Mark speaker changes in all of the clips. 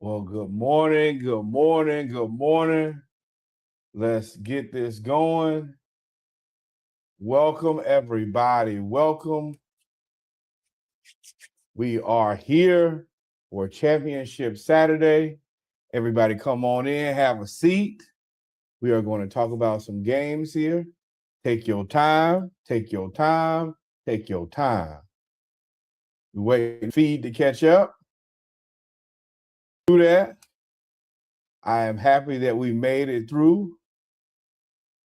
Speaker 1: Well, good morning, good morning, good morning. Let's get this going. Welcome, everybody. Welcome. We are here for Championship Saturday. Everybody, come on in, have a seat. We are going to talk about some games here. Take your time, take your time, take your time. We wait for feed to catch up. Do that. I am happy that we made it through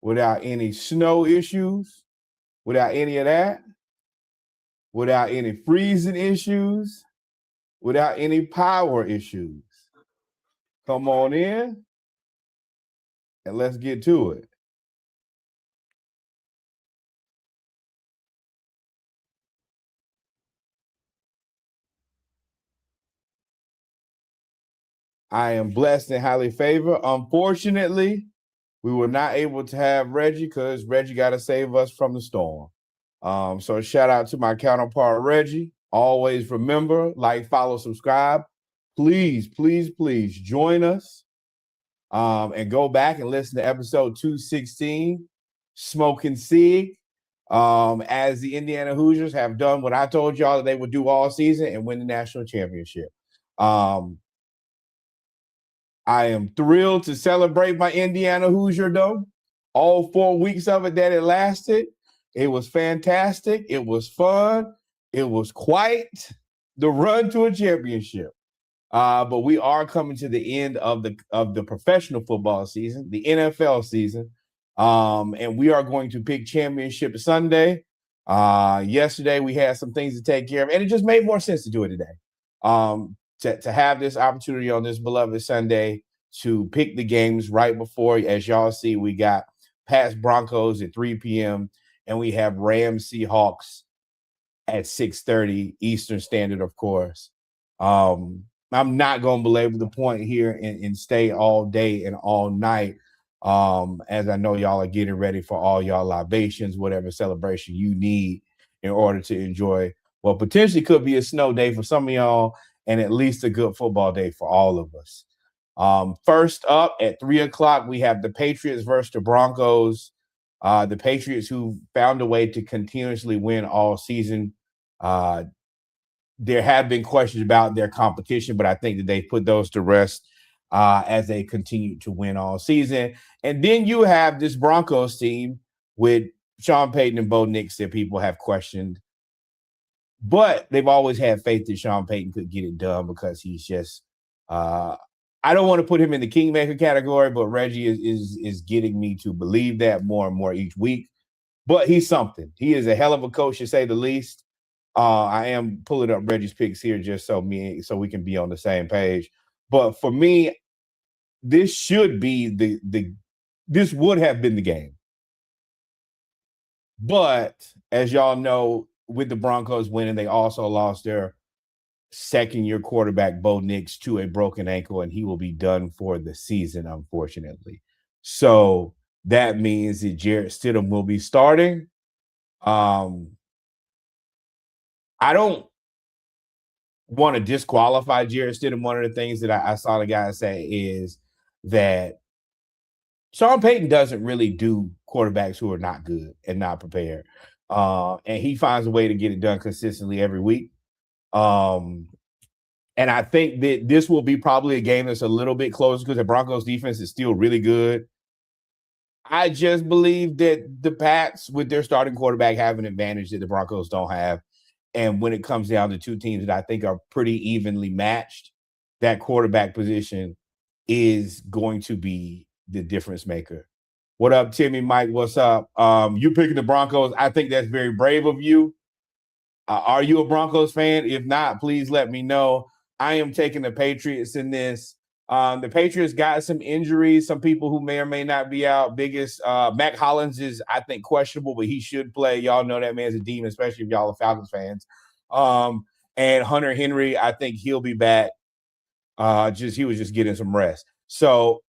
Speaker 1: without any snow issues, without any of that, without any freezing issues, without any power issues. Come on in and let's get to it. I am blessed and highly favored. Unfortunately, we were not able to have Reggie because Reggie got to save us from the storm. So shout out to my counterpart, Reggie. Always remember, like, follow, subscribe. Please, please, please join us and go back and listen to episode 216, Smoking Sig, as the Indiana Hoosiers have done what I told y'all that they would do all season and win the national championship. I am thrilled to celebrate my Indiana Hoosierdom. All 4 weeks of it that it lasted. It was fantastic. It was fun. It was quite the run to a championship. But we are coming to the end of the professional football season, the NFL season. And we are going to pick Championship Sunday. Yesterday we had some things to take care of, and it just made more sense to do it today. To have this opportunity on this beloved Sunday to pick the games right before, as y'all see, we got Pats Broncos at 3 p.m. and we have Rams Seahawks at 6:30 Eastern Standard, of course. I'm not going to belabor the point here and stay all day and all night, as I know y'all are getting ready for all y'all libations, whatever celebration you need in order to enjoy what potentially could be a snow day for some of y'all and at least a good football day for all of us. First up at 3 o'clock, we have the Patriots versus the Broncos. The Patriots, who found a way to continuously win all season. There have been questions about their competition, but I think that they put those to rest as they continue to win all season. And then you have this Broncos team with Sean Payton and Bo Nix that people have questioned. But they've always had faith that Sean Payton could get it done because he's just I don't want to put him in the kingmaker category, but Reggie is getting me to believe that more and more each week. But he's something. He is a hell of a coach, to say the least. I am pulling up Reggie's picks here just so we can be on the same page. But for me, this should be this would have been the game. But as y'all know, with the Broncos winning, they also lost their second-year quarterback, Bo Nix, to a broken ankle, and he will be done for the season, unfortunately. So that means that Jarrett Stidham will be starting. I don't want to disqualify Jarrett Stidham. One of the things that I saw the guy say is that Sean Payton doesn't really do quarterbacks who are not good and not prepared. And he finds a way to get it done consistently every week. And I think that this will be probably a game that's a little bit closer because the Broncos defense is still really good. I just believe that the Pats, with their starting quarterback, have an advantage that the Broncos don't have. And when it comes down to two teams that I think are pretty evenly matched, that quarterback position is going to be the difference maker. What up, Timmy? Mike, what's up? You picking the Broncos. I think that's very brave of you. Are you a Broncos fan? If not, please let me know. I am taking the Patriots in this. The Patriots got some injuries, some people who may or may not be out. Mac Hollins is, I think, questionable, but he should play. Y'all know that man's a demon, especially if y'all are Falcons fans. And Hunter Henry, I think he'll be back. He was just getting some rest. So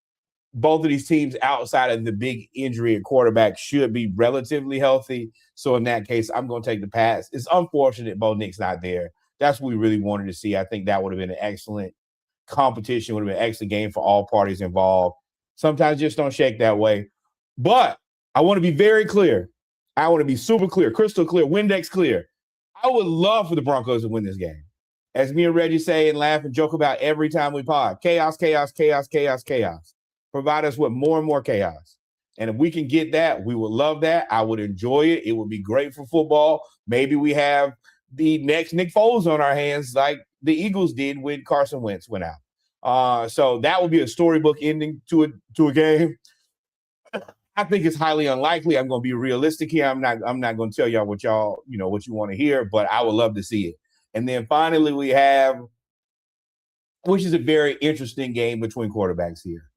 Speaker 1: both of these teams outside of the big injury at quarterback should be relatively healthy. So in that case, I'm going to take the Pats. It's unfortunate Bo Nix not there. That's what we really wanted to see. I think that would have been an excellent competition. Would have been an excellent game for all parties involved. Sometimes just don't shake that way. But I want to be very clear. I want to be super clear, crystal clear, Windex clear. I would love for the Broncos to win this game. As me and Reggie say and laugh and joke about every time we pod, chaos, chaos, chaos, chaos, chaos. Provide us with more and more chaos. And if we can get that, we would love that. I would enjoy it. It would be great for football. Maybe we have the next Nick Foles on our hands like the Eagles did when Carson Wentz went out. So that would be a storybook ending to a game. I think it's highly unlikely. I'm going to be realistic here. I'm not going to tell y'all what you want to hear, but I would love to see it. And then finally we have, which is a very interesting game between quarterbacks here.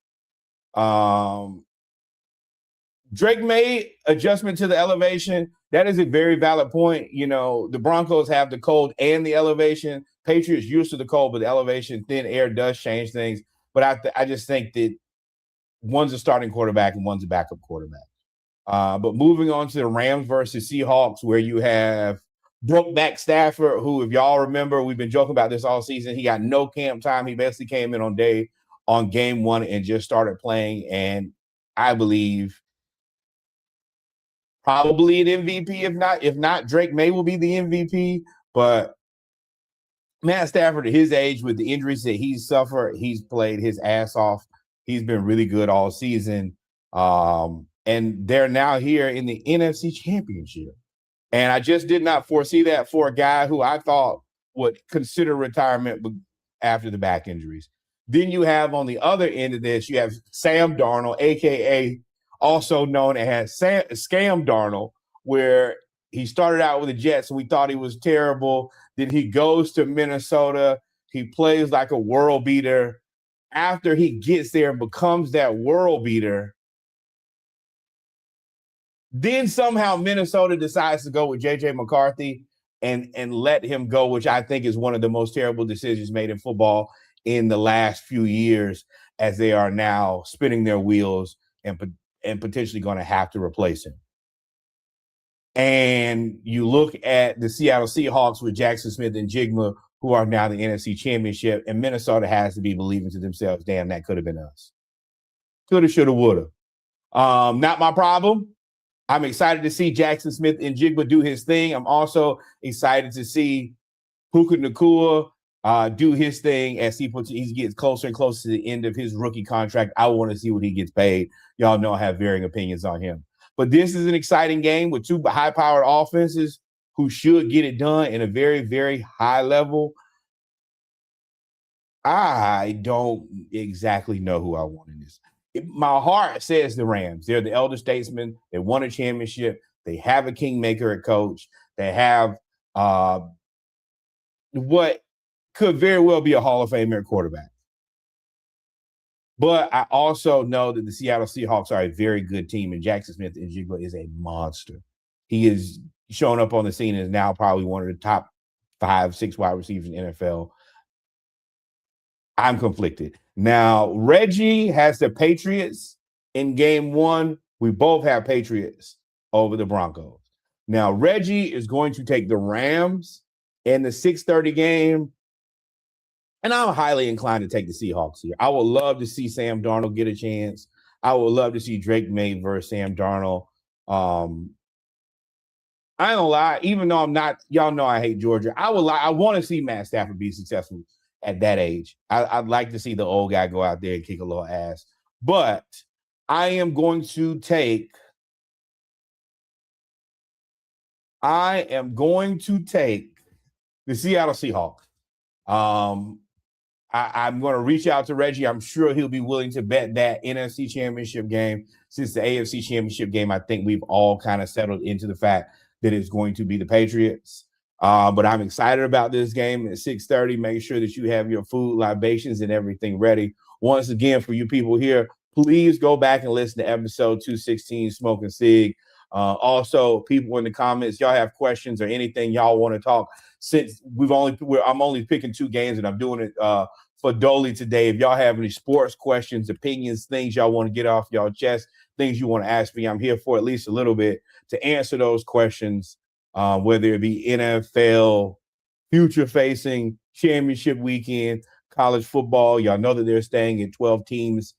Speaker 1: Drake made adjustment to the elevation. That is a very valid point. The Broncos have the cold and the elevation. Patriots used to the cold, but the elevation, thin air does change things. But I just think that one's a starting quarterback and one's a backup quarterback. But moving on to the Rams versus Seahawks, where you have Brokeback Stafford, who, if y'all remember, we've been joking about this all season. He got no camp time. He basically came in on game one and just started playing. And I believe probably an MVP. If not, Drake May will be the MVP. But Matt Stafford, at his age, with the injuries that he's suffered, he's played his ass off. He's been really good all season. And they're now here in the NFC Championship. And I just did not foresee that for a guy who I thought would consider retirement after the back injuries. Then you have on the other end of this, you have Sam Darnold, a.k.a. also known as Scam Darnold, where he started out with the Jets and we thought he was terrible. Then he goes to Minnesota. He plays like a world beater. After he gets there and becomes that world beater, then somehow Minnesota decides to go with J.J. McCarthy and let him go, which I think is one of the most terrible decisions made in football in the last few years, as they are now spinning their wheels and potentially going to have to replace him. And you look at the Seattle Seahawks with Jackson Smith and Jigma, who are now the NFC Championship, and Minnesota has to be believing to themselves, damn, that could have been us. Coulda, shoulda, woulda. Not my problem. I'm excited to see Jackson Smith and Jigba do his thing. I'm also excited to see Puka Nacua do his thing as he gets closer and closer to the end of his rookie contract. I want to see what he gets paid. Y'all know I have varying opinions on him. But this is an exciting game with two high-powered offenses who should get it done in a very, very high level. I don't exactly know who I want in this. My heart says the Rams. They're the elder statesmen. They won a championship. They have a kingmaker at coach. They have what could very well be a Hall of Famer quarterback. But I also know that the Seattle Seahawks are a very good team, and Jackson Smith and Jigba is a monster. He is showing up on the scene and is now probably one of the top 5-6 wide receivers in the NFL. I'm conflicted. Now, Reggie has the Patriots in game one. We both have Patriots over the Broncos. Now, Reggie is going to take the Rams in the 6:30 game. And I'm highly inclined to take the Seahawks here. I would love to see Sam Darnold get a chance. I would love to see Drake May versus Sam Darnold. I ain't gonna lie, even though I'm not, y'all know I hate Georgia. I want to see Matt Stafford be successful at that age. I'd like to see the old guy go out there and kick a little ass. But I am going to take the Seattle Seahawks. I'm going to reach out to Reggie. I'm sure he'll be willing to bet that NFC Championship game. Since the AFC Championship game, I think we've all kind of settled into the fact that it's going to be the Patriots. But I'm excited about this game at 6:30. Make sure that you have your food, libations, and everything ready. Once again, for you people here, please go back and listen to episode 216, Smoking Sig. Also, people in the comments, y'all have questions or anything y'all want to talk. Since I'm only picking 2 games and I'm doing it for Dolly today. If y'all have any sports questions, opinions, things y'all want to get off y'all chest, things you want to ask me, I'm here for at least a little bit to answer those questions, whether it be NFL, future-facing, championship weekend, college football. Y'all know that they're staying at 12 teams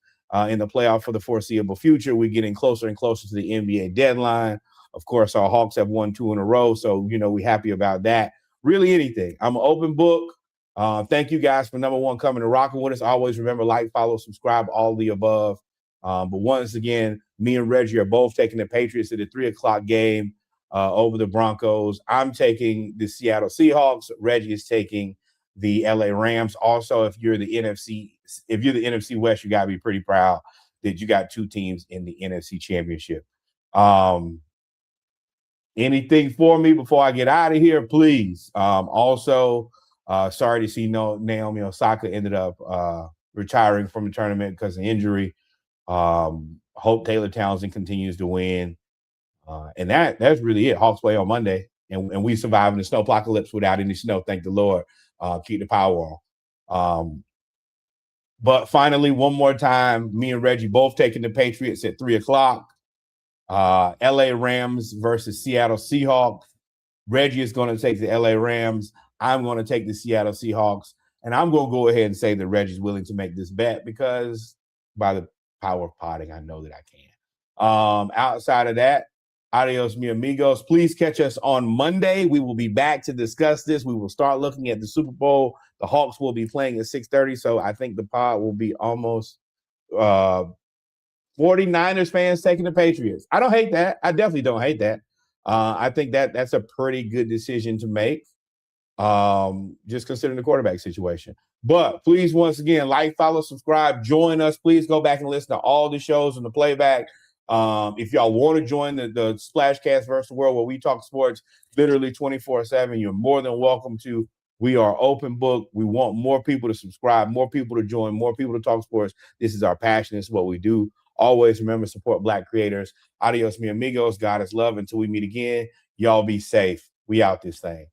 Speaker 1: in the playoff for the foreseeable future. We're getting closer and closer to the NBA deadline. Of course, our Hawks have won 2 in a row, so we're happy about that. Really, anything. I'm an open book. Thank you guys for number one coming and rocking with us. Always remember, like, follow, subscribe, all the above. But once again, me and Reggie are both taking the Patriots at a 3:00 game over the Broncos. I'm taking the Seattle Seahawks. Reggie is taking the LA Rams. Also, if you're the NFC West, you gotta be pretty proud that you got 2 teams in the NFC Championship. Anything for me before I get out of here, please. Also, sorry to see Naomi Osaka ended up retiring from the tournament because of injury. Hope Taylor Townsend continues to win. And that's really it. Hawks play on Monday, and we survive in the snowpocalypse without any snow. Thank the Lord. Keep the power on. But finally, one more time, me and Reggie both taking the Patriots at 3:00. LA Rams versus Seattle Seahawks. Reggie is going to take the LA Rams. I'm going to take the Seattle Seahawks. And I'm going to go ahead and say that Reggie's willing to make this bet because by the power of potting, I know that I can. Outside of that, adios, mi amigos. Please catch us on Monday. We will be back to discuss this. We will start looking at the Super Bowl. The Hawks will be playing at 6:30, so I think the pod will be almost 49ers fans taking the Patriots. I don't hate that. I definitely don't hate that. I think that's a pretty good decision to make, just considering the quarterback situation. But please, once again, like, follow, subscribe, join us. Please go back and listen to all the shows on the playback. If y'all want to join the Splashcast versus the World, where we talk sports literally 24/7, you're more than welcome to. We are open book. We want more people to subscribe, more people to join, more people to talk sports. This is our passion. This is what we do. Always remember, support Black creators. Adios, mi amigos. God is love. Until we meet again, y'all be safe. We out this thing.